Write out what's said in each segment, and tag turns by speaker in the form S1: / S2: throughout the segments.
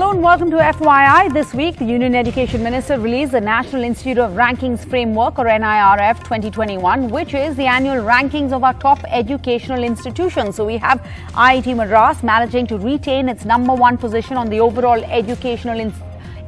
S1: Hello and welcome to FYI. This week, the Union Education Minister released the National Institute of Rankings Framework or NIRF 2021, which is the annual rankings of our top educational institutions. So we have IIT Madras managing to retain its #1 position on the overall educational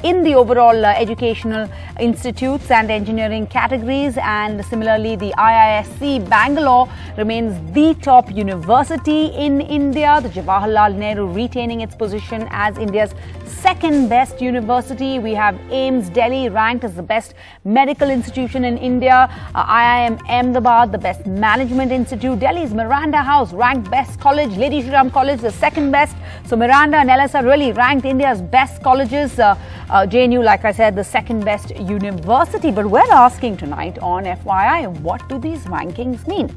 S1: educational institutes and engineering categories, and similarly the IISc Bangalore remains the top university in India, the Jawaharlal Nehru retaining its position as India's second best university. We have AIIMS Delhi ranked as the best medical institution in India, IIM Ahmedabad the best management institute, Delhi's Miranda House ranked best college, Lady Shri Ram College the second best. So Miranda and LS are really ranked India's best colleges. JNU, like I said, the second best university. But we're asking tonight on FYI, what do these rankings mean?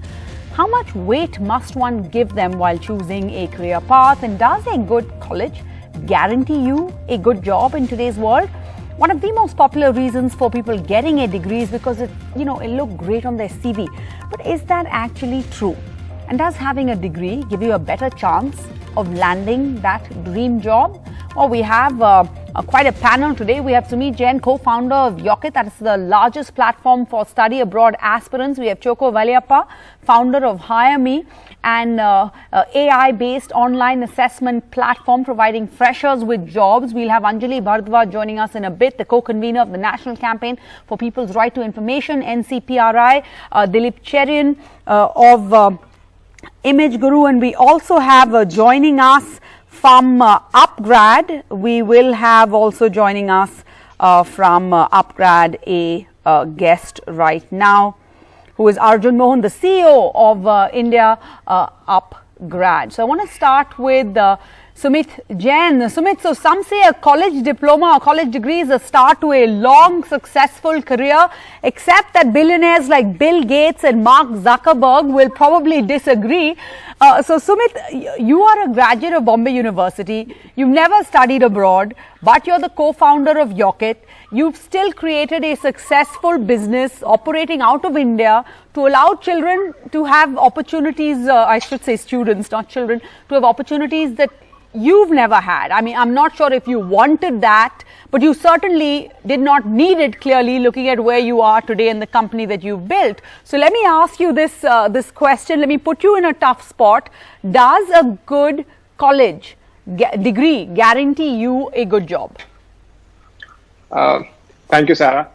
S1: How much weight must one give them while choosing a career path? And does a good college guarantee you a good job in today's world? One of the most popular reasons for people getting a degree is because it look great on their CV. But is that actually true? And does having a degree give you a better chance of landing that dream job? Well, we have quite a panel today. We have Sumit Jain, co-founder of Yocket, that is the largest platform for study abroad aspirants. We have Choko Valiappa, founder of Hire Me, an AI-based online assessment platform providing freshers with jobs. We'll have Anjali Bhardwaj joining us in a bit, the co-convener of the National Campaign for People's Right to Information, NCPRI, Dilip Cherian of Image Guru, and we also have joining us from Upgrad. We will have also joining us from Upgrad a guest right now, who is Arjun Mohan, the CEO of India Upgrad. So I want to start with Sumit Jain. Sumit, so some say a college diploma or college degree is a start to a long, successful career, except that billionaires like Bill Gates and Mark Zuckerberg will probably disagree. So Sumit, you are a graduate of Bombay University. You've never studied abroad, but you're the co-founder of Yocket. You've still created a successful business operating out of India to allow children to have opportunities, I should say students, not children, to have opportunities that you've never had. I mean, I'm not sure if you wanted that, but you certainly did not need it, clearly, looking at where you are today and the company that you've built. So let me ask you this question. Let me put you in a tough spot. Does a good college degree guarantee you a good job?
S2: Thank you, Sarah.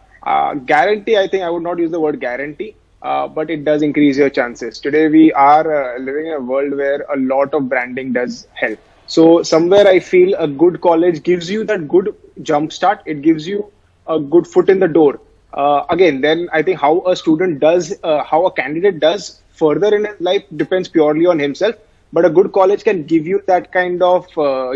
S2: Guarantee, I think I would not use the word guarantee, but it does increase your chances. Today, we are living in a world where a lot of branding does help. So somewhere I feel a good college gives you that good jump start. It gives you a good foot in the door. Again, then I think how a student does, how a candidate does further in his life depends purely on himself. But a good college can give you that kind of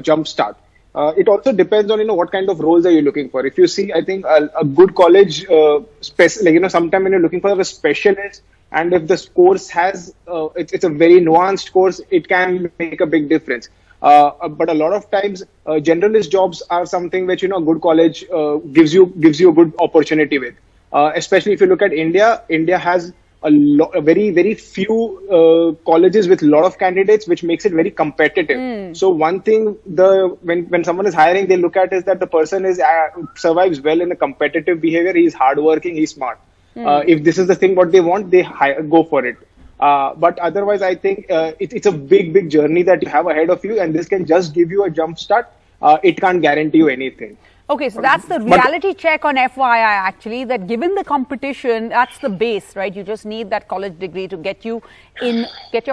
S2: jump start. It also depends on what kind of roles are you looking for. If you see, I think a good college, sometime when you're looking for a specialist, and if the course has it's a very nuanced course, it can make a big difference. But a lot of times, generalist jobs are something which a good college gives you a good opportunity with. Especially if you look at India, India has a very few colleges with a lot of candidates, which makes it very competitive. So one thing when someone is hiring, they look at is that the person survives well in a competitive behavior. He's hardworking, he's smart. If this is the thing what they want, they go for it. But otherwise, I think it's a big journey that you have ahead of you, and this can just give you a jump start. It can't guarantee you anything.
S1: Okay, so that's the reality check on FYI, actually, that given the competition, that's the base, right? You just need that college degree to get your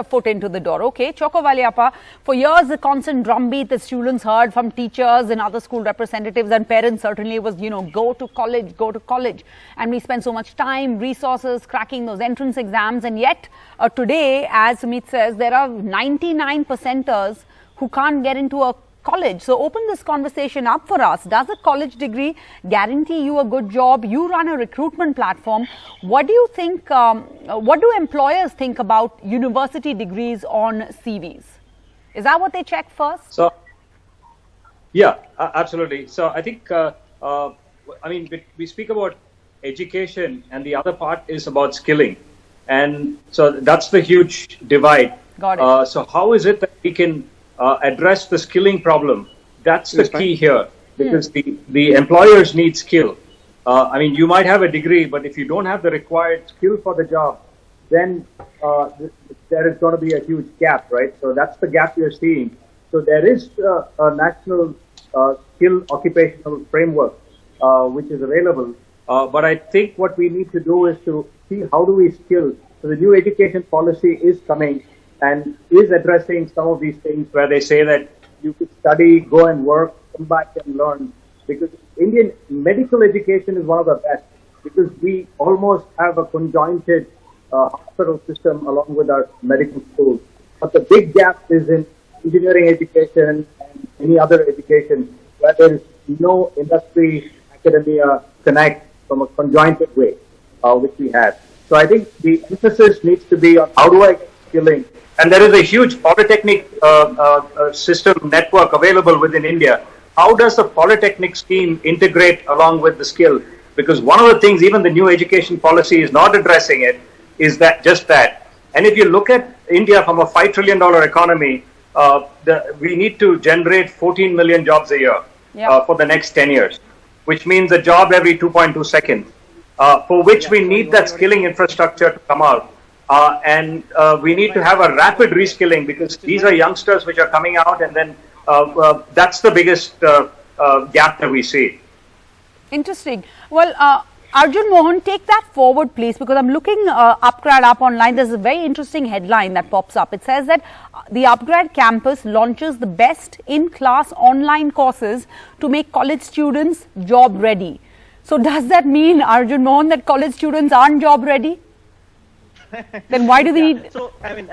S1: foot into the door. Okay, Choko Valiappa, for years the constant drumbeat that students heard from teachers and other school representatives and parents certainly was, go to college. And we spend so much time, resources, cracking those entrance exams. And yet today, as Sumit says, there are 99%ers who can't get into a college. So open this conversation up for us. Does a college degree guarantee you a good job? You run a recruitment platform. What do you think, what do employers think about university degrees on CVs? Is that what they check first?
S3: So, yeah, absolutely. So I think, we speak about education and the other part is about skilling. And so that's the huge divide.
S1: Got it.
S3: So how is it that we can address the skilling problem? That's the key here. because the employers need skill. I mean, you might have a degree, but if you don't have the required skill for the job, then there is going to be a huge gap, right? So that's the gap you're seeing. So there is a national skill occupational framework which is available. But I think what we need to do is to see how do we skill. So the new education policy is coming and is addressing some of these things where they say that you could study, go and work, come back and learn. Because Indian medical education is one of the best, because we almost have a conjointed hospital system along with our medical schools. But the big gap is in engineering education and any other education where there is no industry academia connect from a conjointed way, which we have. So I think the emphasis needs to be on how do I get skilling. And there is a huge polytechnic system network available within India. How does the polytechnic scheme integrate along with the skill? Because one of the things, even the new education policy is not addressing it, is that just that. And if you look at India from a $5 trillion economy, we need to generate 14 million jobs a year for the next 10 years, which means a job every 2.2 seconds, for which we need that skilling infrastructure to come out. And we need to have a rapid reskilling, because these are youngsters which are coming out, and then that's the biggest gap that we see.
S1: Interesting. Well, Arjun Mohan, take that forward, please, because I'm looking UpGrad up online. There's a very interesting headline that pops up. It says that the UpGrad campus launches the best in-class online courses to make college students job ready. So does that mean, Arjun Mohan, that college students aren't job ready? Then why do they need...
S4: So, I mean,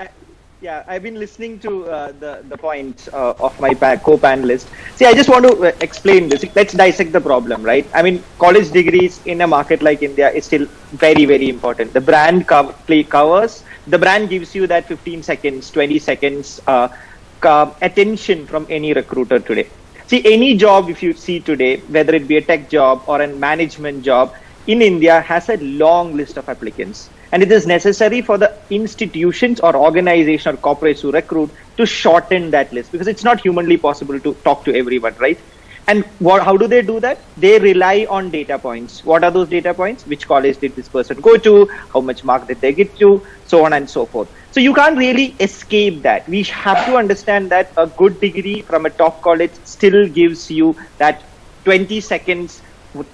S4: I've been listening to the point of my co-panelist. See, I just want to explain this. Let's dissect the problem, right? I mean, college degrees in a market like India is still very, very important. The brand covers, the brand gives you that 15 seconds, 20 seconds attention from any recruiter today. See, any job if you see today, whether it be a tech job or a management job in India, has a long list of applicants. And it is necessary for the institutions or organization or corporates who recruit to shorten that list, because it's not humanly possible to talk to everyone, right? And how do they do that? They rely on data points. What are those data points? Which college did this person go to? How much mark did they get to? So on and so forth. So you can't really escape that. We have to understand that a good degree from a top college still gives you that 20 seconds,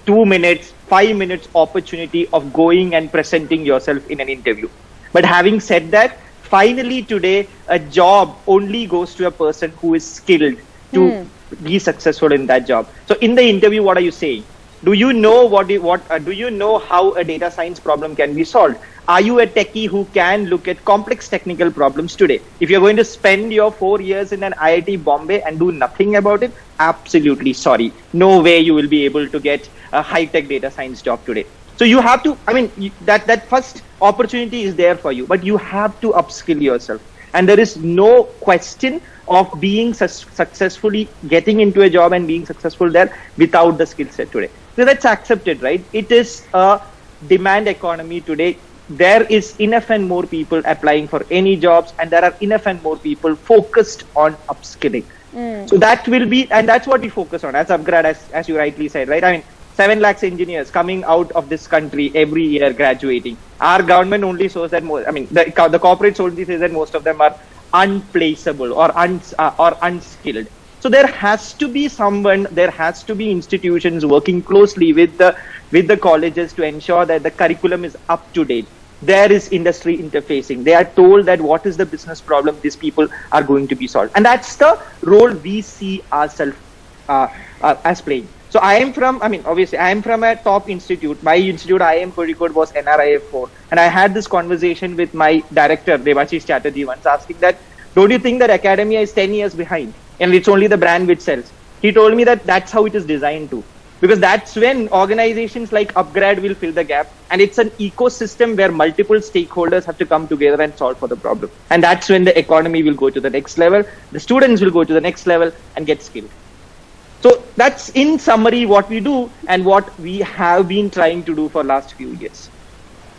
S4: 2 minutes, 5 minutes opportunity of going and presenting yourself in an interview. But having said that, finally today, a job only goes to a person who is skilled to be successful in that job. So in the interview, what are you saying? Do you know do you know how a data science problem can be solved? Are you a techie who can look at complex technical problems today? If you're going to spend your 4 years in an IIT Bombay and do nothing about it, absolutely sorry. No way you will be able to get a high-tech data science job today. So you have to, I mean, that first opportunity is there for you, but you have to upskill yourself. And there is no question of being successfully getting into a job and being successful there without the skill set today. So that's accepted, right? It is a demand economy today. There is enough and more people applying for any jobs, and there are enough and more people focused on upskilling. So that will be, and that's what we focus on as UpGrad, as you rightly said, right? I mean, 7 lakhs engineers coming out of this country every year graduating. Our government only shows that most, I mean, the corporates only say that most of them are unplaceable or unskilled. So there has to be someone, there has to be institutions working closely with the colleges to ensure that the curriculum is up to date. There is industry interfacing. They are told that what is the business problem these people are going to be solved. And that's the role we see ourselves as playing. So I am from, I mean, obviously I am from a top institute. My institute, IIM Kozhikode, was NRIF 4. And I had this conversation with my director, Devashish Chatterjee, once, asking that, don't you think that academia is 10 years behind? And it's only the brand which sells. He told me that that's how it is designed to. Because that's when organizations like UpGrad will fill the gap. And it's an ecosystem where multiple stakeholders have to come together and solve for the problem. And that's when the economy will go to the next level. The students will go to the next level and get skilled. So that's in summary what we do and what we have been trying to do for last few years.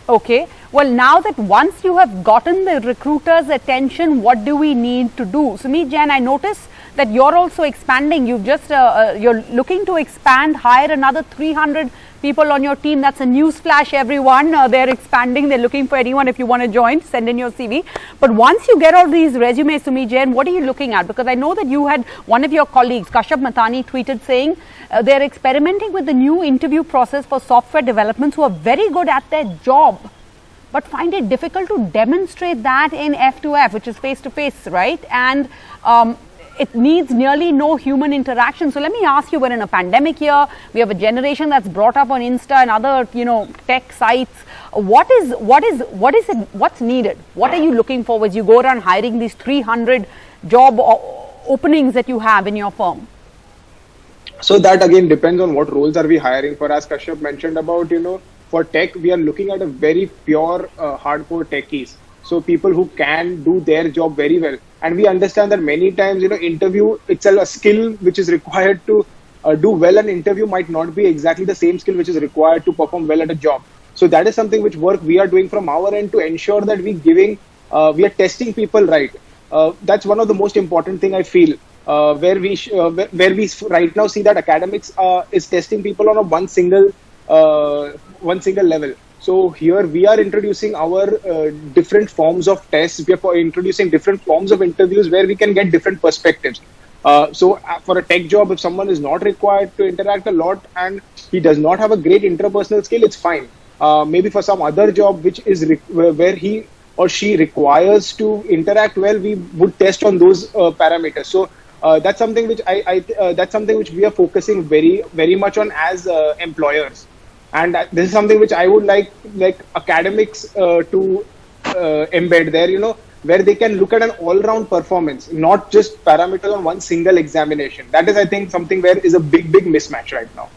S1: Okay. Well, now that once you have gotten the recruiter's attention, what do we need to do? Sumit Jain, I notice that you're also expanding. You've just, you're looking to expand, hire another 300 people on your team. That's a news flash, everyone. They're expanding. They're looking for anyone. If you want to join, send in your CV. But once you get all these resumes, Sumi Jain, what are you looking at? Because I know that you had one of your colleagues, Kashyap Mathani, tweeted saying they're experimenting with the new interview process for software developers who are very good at their job, but find it difficult to demonstrate that in F2F, which is face-to-face, right? And it needs nearly no human interaction. So let me ask you, we're in a pandemic year, we have a generation that's brought up on Insta and other, tech sites. What's needed? What are you looking for as you go around hiring these 300 job openings that you have in your firm?
S2: So that again depends on what roles are we hiring for. As Kashyap mentioned about, for tech, we are looking at a very pure, hardcore techies. So people who can do their job very well. And we understand that many times, interview itself, a skill which is required to do well an interview might not be exactly the same skill which is required to perform well at a job. So that is something which work we are doing from our end to ensure that we are testing people right. That's one of the most important thing I feel, where we right now see that academics is testing people on a one single level. So here we are introducing our different forms of tests. We are introducing different forms of interviews where we can get different perspectives. So for a tech job, if someone is not required to interact a lot and he does not have a great interpersonal skill, it's fine. Maybe for some other job which is where he or she requires to interact well, we would test on those parameters. So that's something which that's something which we are focusing very, very much on as employers. And this is something which I would like academics to embed there, where they can look at an all-round performance, not just parameters on one single examination. That is, I think, something where is a big mismatch right now.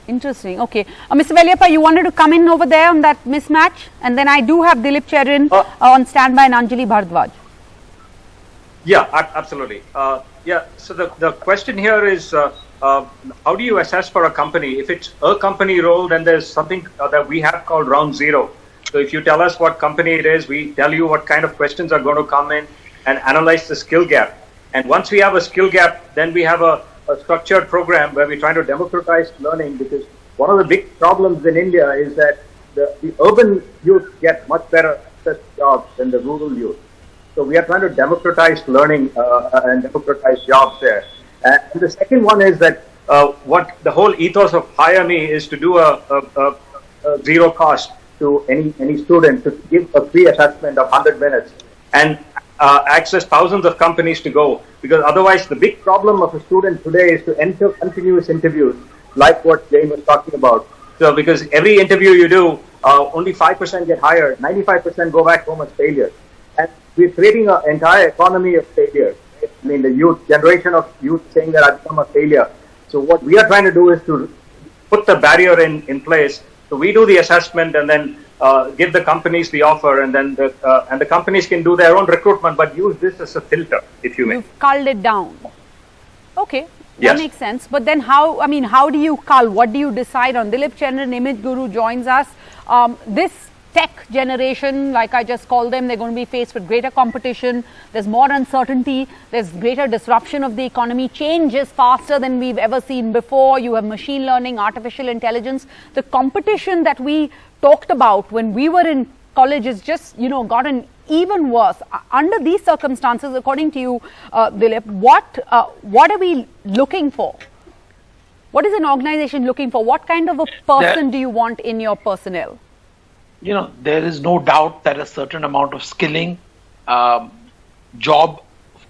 S1: Interesting. Okay. Mr. Veliappa, you wanted to come in over there on that mismatch? And then I do have Dilip Cherin on standby and Anjali Bhardwaj.
S3: Yeah, absolutely. So the question here is, how do you assess for a company? If it's a company role, then there's something that we have called round zero. So if you tell us what company it is, we tell you what kind of questions are going to come in and analyze the skill gap. And once we have a skill gap, then we have a structured program where we're trying to democratize learning, because one of the big problems in India is that the urban youth get much better access to jobs than the rural youth. So we are trying to democratize learning and democratize jobs there. And the second one is that what the whole ethos of Hire Me is to do a zero cost to any student to give a free assessment of 100 minutes and access thousands of companies to go. Because otherwise, the big problem of a student today is to enter continuous interviews like what Jane was talking about. So because every interview you do, only 5% get hired, 95% go back home as failures. And we're creating an entire economy of failures. I mean, the youth, generation of youth saying that I've become a failure. So what we are trying to do is to put the barrier in place. So we do the assessment and then give the companies the offer, and then the companies can do their own recruitment, but use this as a filter, if you may.
S1: You've culled it down. Okay.
S3: Yes.
S1: That makes sense. But then how do you cull? What do you decide on? Dilip Chandran, Image Guru joins us. This tech generation, like I just called them, they're going to be faced with greater competition. There's more uncertainty. There's greater disruption of the economy. Change is faster than we've ever seen before. You have machine learning, artificial intelligence. The competition that we talked about when we were in college is just, gotten even worse. Under these circumstances, according to you, Dilip, what are we looking for? What is an organization looking for? What kind of a person do you want in your personnel?
S5: There is no doubt that a certain amount of skilling, job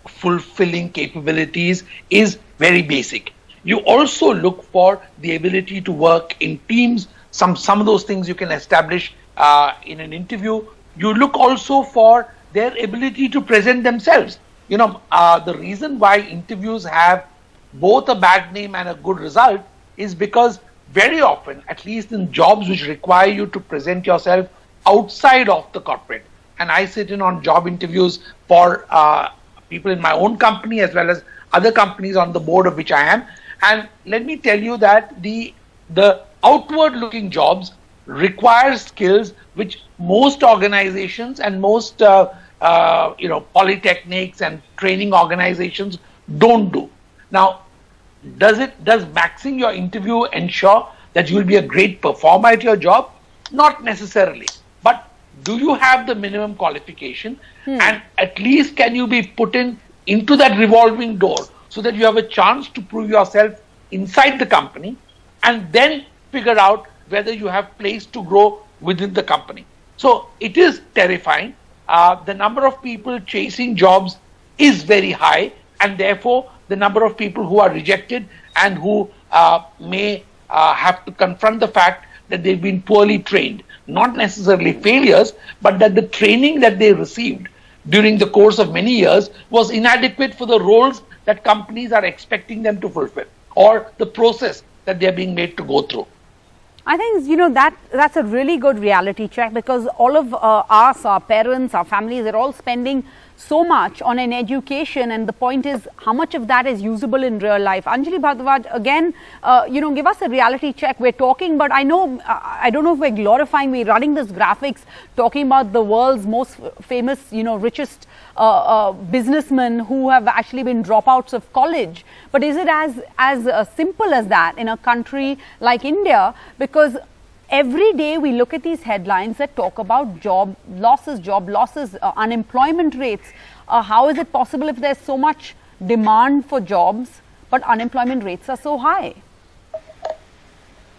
S5: fulfilling capabilities is very basic. You also look for the ability to work in teams. Some of those things you can establish in an interview. You look also for their ability to present themselves. The reason why interviews have both a bad name and a good result is because very often, at least in jobs which require you to present yourself outside of the corporate, and I sit in on job interviews for people in my own company as well as other companies on the board of which I am, and let me tell you that the outward looking jobs require skills which most organizations and most polytechnics and training organizations don't do. Now, does maxing your interview ensure that you will be a great performer at your job? Not necessarily. But do you have the minimum qualification? And at least can you be put into that revolving door so that you have a chance to prove yourself inside the company and then figure out whether you have place to grow within the company. So it is terrifying. The number of people chasing jobs is very high, and therefore the number of people who are rejected and who may have to confront the fact that they've been poorly trained, not necessarily failures, but that the training that they received during the course of many years was inadequate for the roles that companies are expecting them to fulfill, or the process that they're being made to go through.
S1: I think, that's a really good reality check, because all of us, our parents, our families, they're all spending so much on an education, and the point is how much of that is usable in real life. Anjali Bhardwaj, again, give us a reality check. We're talking, but I don't know if we're glorifying, we're running this graphics talking about the world's most famous, richest businessmen who have actually been dropouts of college. But is it as simple as that in a country like India? Because every day we look at these headlines that talk about job losses, unemployment rates. How is it possible if there's so much demand for jobs, but unemployment rates are so high?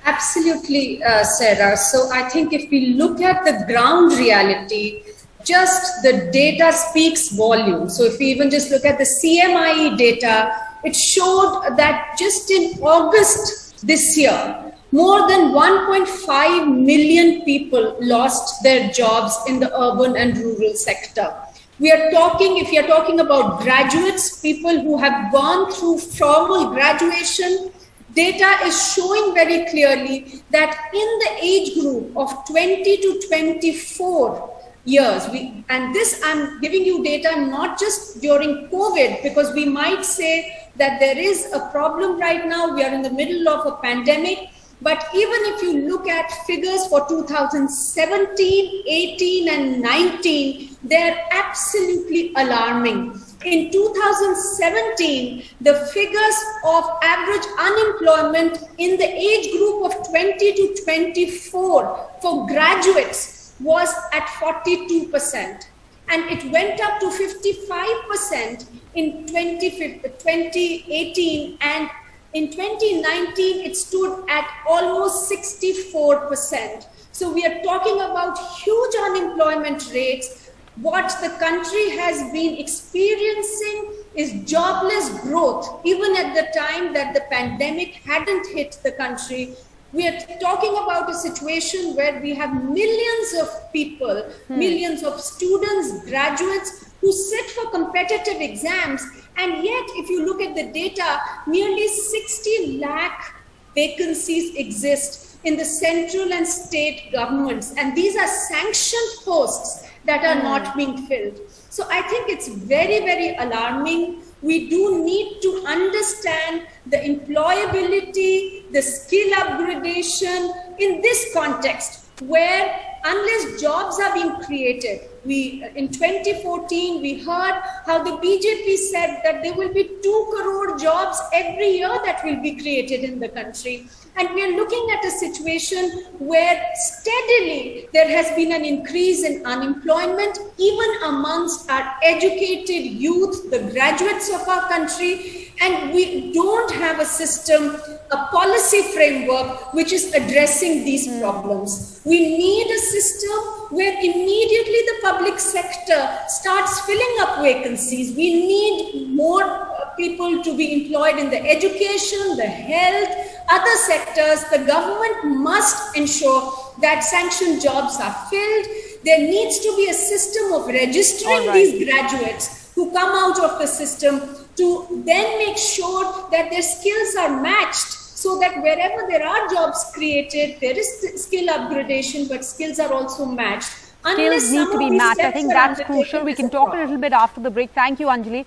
S6: Absolutely, Sarah. So I think if we look at the ground reality, just the data speaks volume. So if we even just look at the CMIE data, it showed that just in August this year, more than 1.5 million people lost their jobs in the urban and rural sector. If you're talking about graduates, people who have gone through formal graduation, data is showing very clearly that in the age group of 20 to 24 years, and this I'm giving you data not just during COVID, because we might say that there is a problem right now, we are in the middle of a pandemic. But even if you look at figures for 2017, 18 and 19, they're absolutely alarming. In 2017, the figures of average unemployment in the age group of 20 to 24 for graduates was at 42%. And it went up to 55% in 2018, and in 2019, it stood at almost 64%. So we are talking about huge unemployment rates. What the country has been experiencing is jobless growth, even at the time that the pandemic hadn't hit the country. We are talking about a situation where we have millions of people, millions of students, graduates who sit for competitive exams. And yet, if you look at the data, nearly 60 lakh vacancies exist in the central and state governments. And these are sanctioned posts that are not being filled. So I think it's very, very alarming. We do need to understand the employability, the skill upgradation in this context, where unless jobs are being created, in 2014, we heard how the BJP said that there will be 2 crore jobs every year that will be created in the country. And we are looking at a situation where steadily there has been an increase in unemployment, even amongst our educated youth, the graduates of our country. And we don't have a system, a policy framework which is addressing these problems. We need a system where immediately the public sector starts filling up vacancies. We need more people to be employed in the education, the health, other sectors. The government must ensure that sanctioned jobs are filled. There needs to be a system of registering these graduates who come out of the system to then make sure that their skills are matched, so that wherever there are jobs created, there is skill upgradation, but skills are also matched.
S1: Skills need to be matched. I think that's crucial. We can talk a little bit after the break. Thank you, Anjali.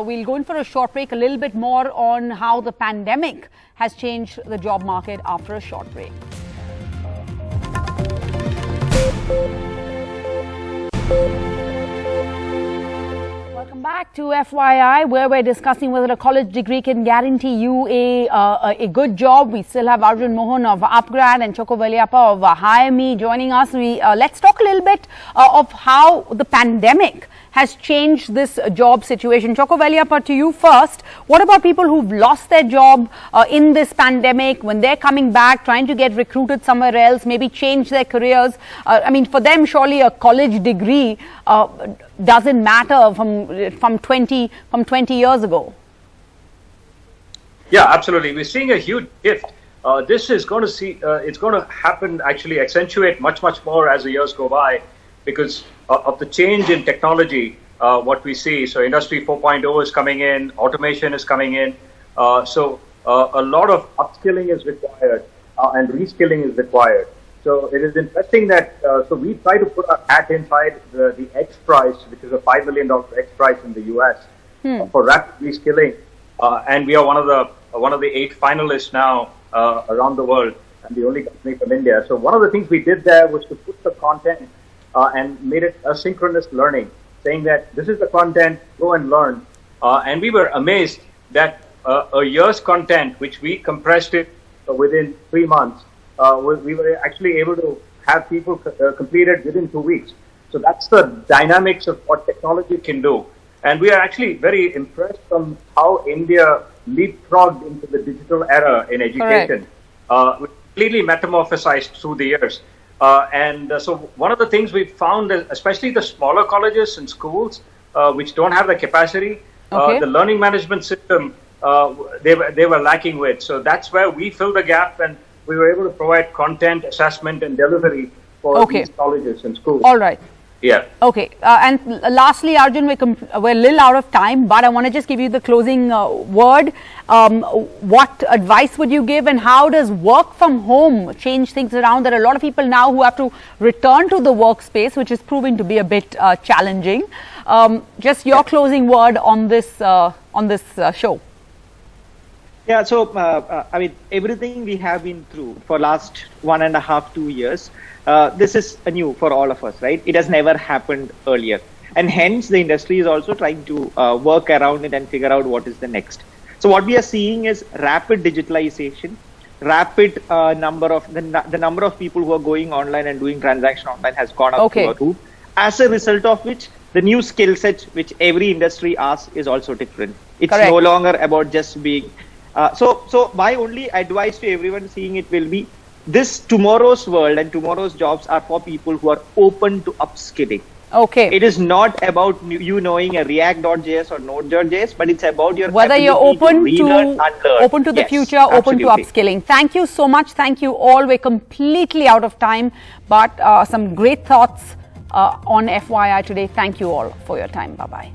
S1: We'll go in for a short break, a little bit more on how the pandemic has changed the job market after a short break. Welcome back to FYI, where we're discussing whether a college degree can guarantee you a good job. We still have Arjun Mohan of Upgrad and Choco Valiappa of Hire Me joining us. Let's talk a little bit of how the pandemic has changed this job situation. Choco Valiappa, to you first. What about people who've lost their job in this pandemic, when they're coming back, trying to get recruited somewhere else, maybe change their careers? I mean, for them, surely a college degree doesn't matter from 20 years ago.
S3: Yeah, absolutely. We're seeing a huge shift. This is going to it's going to happen, actually accentuate much more as the years go by, because of the change in technology, what we see. So Industry 4.0 is coming in, automation is coming in. So a lot of upskilling is required and reskilling is required. So it is interesting that, so we try to put our hat inside the X Prize, which is a $5 million X Prize in the US for rapid reskilling. And we are one of the 8 finalists now around the world, and the only company from India. So one of the things we did there was to put the content and made it asynchronous learning, saying that this is the content, go and learn. And we were amazed that a year's content, which we compressed it within 3 months, we were actually able to have people complete it within 2 weeks. So that's the dynamics of what technology can do. And we are actually very impressed from how India leapfrogged into the digital era in education, completely metamorphosized through the years. So one of the things we found, especially the smaller colleges and schools, which don't have the capacity, the learning management system, they were lacking with. So that's where we filled the gap, and we were able to provide content, assessment, and delivery for these colleges and schools.
S1: All right.
S3: Yeah.
S1: Okay. And lastly, Arjun, we're a little out of time, but I want to just give you the closing word. What advice would you give, and how does work from home change things around? There are a lot of people now who have to return to the workspace, which is proving to be a bit challenging. Just your closing word on this show.
S4: Yeah, so I mean, everything we have been through for last 1.5 to 2 years, this is new for all of us, right? It has never happened earlier, and hence the industry is also trying to work around it and figure out what is the next. So what we are seeing is rapid digitalization, rapid the number of people who are going online and doing transaction online has gone up to a roof. As a result of which, the new skill set which every industry asks is also different. It's no longer about just being. So my only advice to everyone seeing it will be, this tomorrow's world and tomorrow's jobs are for people who are open to upskilling. It is not about you knowing a React.js or Node.js, but it's about your
S1: whether you're open to the future, open to upskilling. Thank you so much. Thank you all. We're completely out of time, but some great thoughts on FYI today. Thank you all for your time. Bye-bye.